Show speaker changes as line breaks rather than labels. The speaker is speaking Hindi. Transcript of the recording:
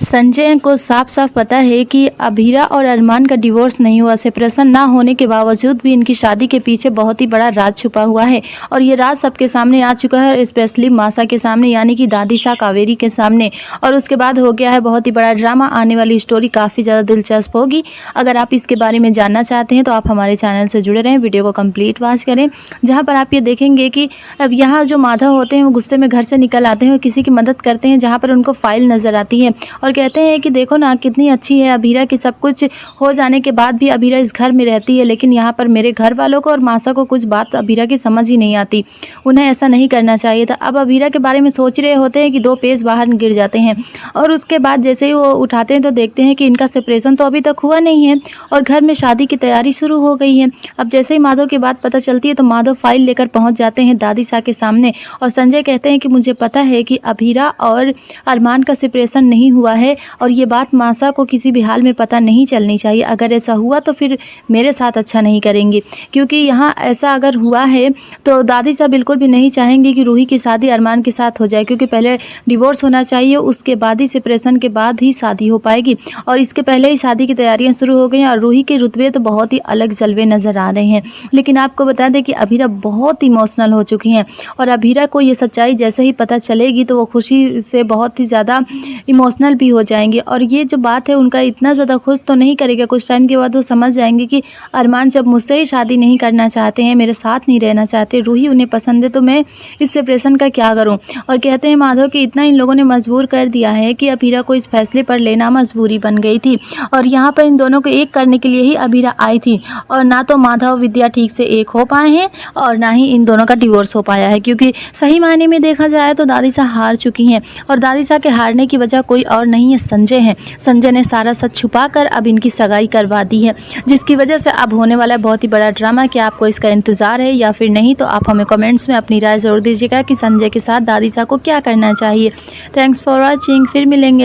संजय को साफ साफ पता है कि अभीरा और अरमान का डिवोर्स नहीं हुआ। सेपरेशन ना होने के बावजूद भी इनकी शादी के पीछे बहुत ही बड़ा राज छुपा हुआ है और ये राज सबके सामने आ चुका है, स्पेशली मासा के सामने यानी कि दादी सा कावेरी के सामने। और उसके बाद हो गया है बहुत ही बड़ा ड्रामा। आने वाली स्टोरी काफ़ी ज़्यादा दिलचस्प होगी। अगर आप इसके बारे में जानना चाहते हैं तो आप हमारे चैनल से जुड़े रहें, वीडियो को कंप्लीट वॉच करें, जहाँ पर आप ये देखेंगे कि अब यहाँ जो माधव होते हैं वो गुस्से में घर से निकल आते हैं और किसी की मदद करते हैं, जहाँ पर उनको फाइल नज़र आती है और कहते हैं कि देखो ना कितनी अच्छी है अभीरा, कि सब कुछ हो जाने के बाद भी अभीरा इस घर में रहती है, लेकिन यहाँ पर मेरे घर वालों को और मासा को कुछ बात अभीरा की समझ ही नहीं आती। उन्हें ऐसा नहीं करना चाहिए था। अब अभीरा के बारे में सोच रहे होते हैं कि 2 पेज बाहर गिर जाते हैं और उसके बाद जैसे ही वो उठाते हैं तो देखते हैं कि इनका सेपरेशन तो अभी तक हुआ नहीं है और घर में शादी की तैयारी शुरू हो गई है। अब जैसे ही माधव की बात पता चलती है तो माधव फाइल लेकर पहुँच जाते हैं दादी सा के सामने और संजय कहते हैं कि मुझे पता है कि अभीरा और अरमान का सेपरेशन नहीं हुआ है और ये बात मासा को किसी भी हाल में पता नहीं चलनी चाहिए। अगर ऐसा हुआ तो फिर मेरे साथ अच्छा नहीं करेंगे, क्योंकि यहाँ ऐसा अगर हुआ है तो दादी साहब बिल्कुल भी नहीं चाहेंगे कि रूही की शादी अरमान के साथ हो जाए, क्योंकि पहले डिवोर्स होना चाहिए, उसके बाद ही सेपरेशन के बाद ही शादी हो पाएगी। और इसके पहले ही शादी की तैयारियाँ शुरू हो गई हैं और रूही के रुतबे तो बहुत ही अलग जलवे नज़र आ रहे हैं। लेकिन आपको बता दें कि अभीरा बहुत इमोशनल हो चुकी हैं और अभीरा को ये सच्चाई जैसे ही पता चलेगी तो वो खुशी से बहुत ही ज़्यादा इमोशनल भी हो जाएंगे। और ये जो बात है उनका इतना ज़्यादा खुश तो नहीं करेगा। कुछ टाइम के बाद वो समझ जाएंगे कि अरमान जब मुझसे ही शादी नहीं करना चाहते हैं, मेरे साथ नहीं रहना चाहते, रूही उन्हें पसंद है, तो मैं इस सेपरेशन का क्या करूं। और कहते हैं माधव कि इतना इन लोगों ने मजबूर कर दिया है कि अभीरा को इस फैसले पर लेना मजबूरी बन गई थी और यहाँ पर इन दोनों को एक करने के लिए ही अभीरा आई थी। और ना तो माधव विद्या ठीक से एक हो पाए हैं और ना ही इन दोनों का डिवोर्स हो पाया है, क्योंकि सही मायने में देखा जाए तो दादी सा हार चुकी हैं और दादी सा के हारने की वजह कोई और नहीं है, संजय है। संजय ने सारा सच छुपाकर अब इनकी सगाई करवा दी है, जिसकी वजह से अब होने वाला है बहुत ही बड़ा ड्रामा। क्या आपको इसका इंतज़ार है या फिर नहीं, तो आप हमें कमेंट्स में अपनी राय ज़रूर दीजिएगा कि संजय के साथ दादी सा को क्या करना चाहिए। थैंक्स फॉर वॉचिंग, फिर मिलेंगे।